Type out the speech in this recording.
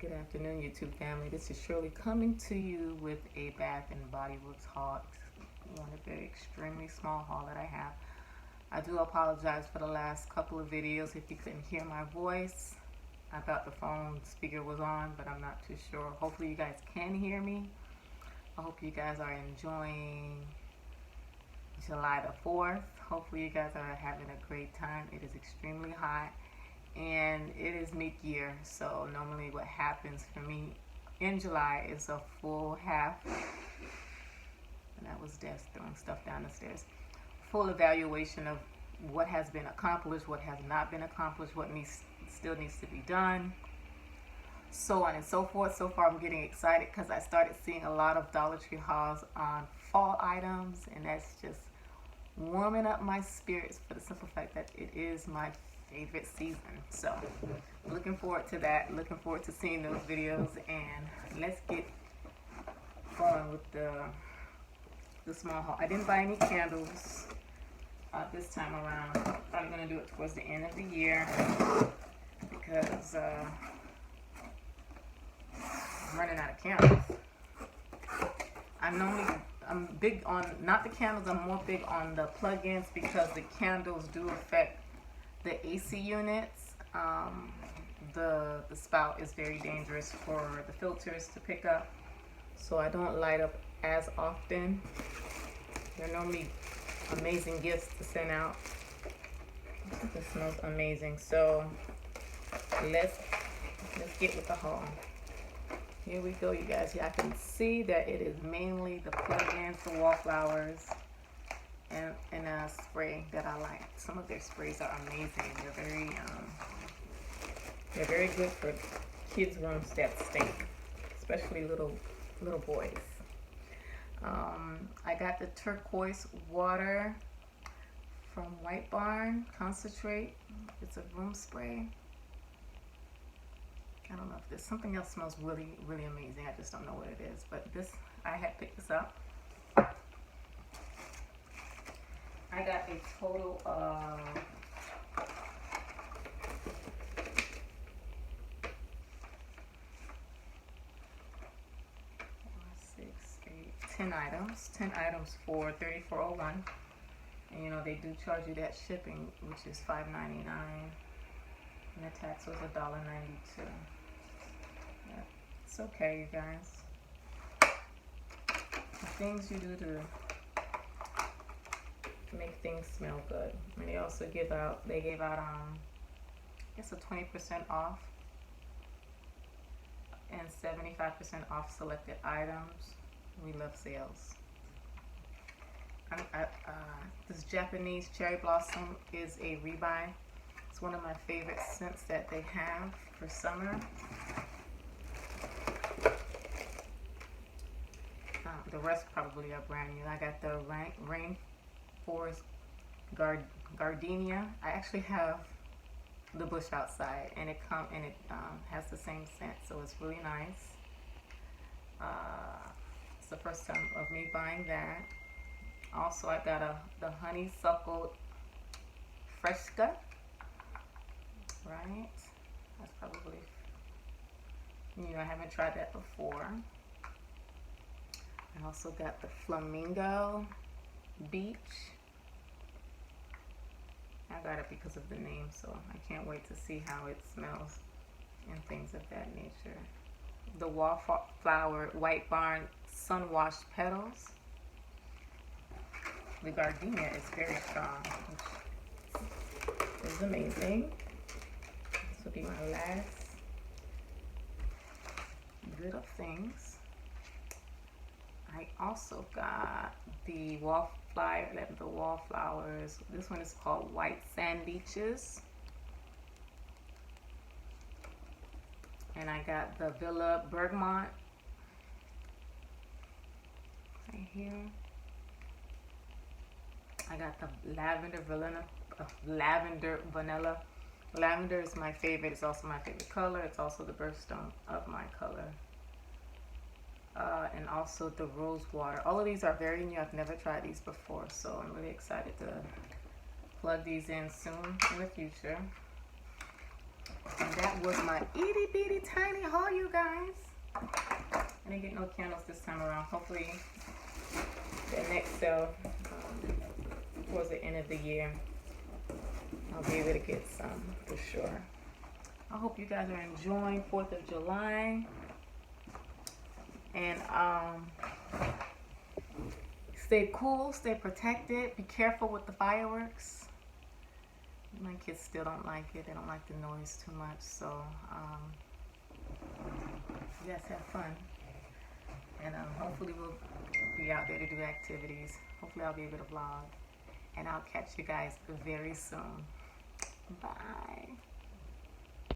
Good afternoon, YouTube family. This is Shirley coming to you with a Bath and Body Works haul. One of the extremely small haul that I have. I do apologize for the last couple of videos if you couldn't hear my voice. I thought the phone speaker was on, but I'm not too sure. Hopefully you guys can hear me. I hope you guys are enjoying July the 4th. Hopefully you guys are having a great time. It is extremely hot and it is mid-year, so normally what happens for me in July is a full half, and that was Des throwing stuff down the stairs, full evaluation of what has been accomplished, what has not been accomplished, what still needs to be done, so on and so forth. So far I'm getting excited because I started seeing a lot of Dollar Tree hauls on fall items, and that's just warming up my spirits for the simple fact that it is my favorite season. So looking forward to that, looking forward to seeing those videos, and let's get going with the small haul. I didn't buy any candles this time around. I'm probably going to do it towards the end of the year because I'm running out of candles. I'm big on, not the candles, I'm more big on the plug-ins because the candles do affect the AC units. The spout is very dangerous for the filters to pick up, so I don't light up as often. They're normally amazing gifts to send out. This smells amazing. So let's get with the haul. Here we go, you guys. I can see that it is mainly the plug-ins, the wallflowers, and a spray that I like. Some of their sprays are amazing. They're very good for kids' rooms that stink, especially little boys. I got the turquoise water from White Barn concentrate. It's a room spray. I don't know if there's something else smells really, really amazing. I just don't know what it is. But I had picked this up. I got a total of 10 items. 10 items for $34.01. And you know, they do charge you that shipping, which is $5.99. And the tax was $1.92. Yeah, it's okay, you guys. The things you do to make things smell good. And they also gave out I guess a 20% off and 75% off selected items. We love sales. This Japanese cherry blossom is a rebuy. It's one of my favorite scents that they have for summer. The rest probably are brand new. I got the Rainforest Gardenia. I actually have the bush outside, and it has the same scent, so it's really nice. It's the first time of me buying that. Also, I got the honeysuckle fresca. Right? That's probably, I haven't tried that before. I also got the Flamingo Beach. I got it because of the name, so I can't wait to see how it smells and things of that nature. The Wallflower White Barn Sun Washed Petals. The gardenia is very strong, which is amazing. This will be my last bit of things. I also got the wallflowers. This one is called White Sand Beaches. And I got the Villa Bergamot right here. I got the lavender vanilla. Lavender is my favorite. It's also my favorite color. It's also the birthstone of my color. And also the rose water. All of these are very new. I've never tried these before, so I'm really excited to plug these in soon in the future. And that was my itty bitty tiny haul, you guys. I didn't get no candles this time around. Hopefully the next sale towards the end of the year, I'll be able to get some for sure. I hope you guys are enjoying 4th of July. And stay cool, stay protected, be careful with the fireworks. My kids still don't like it. They don't like the noise too much. So you guys have fun. And hopefully we'll be out there to do activities. Hopefully I'll be able to vlog. And I'll catch you guys very soon. Bye.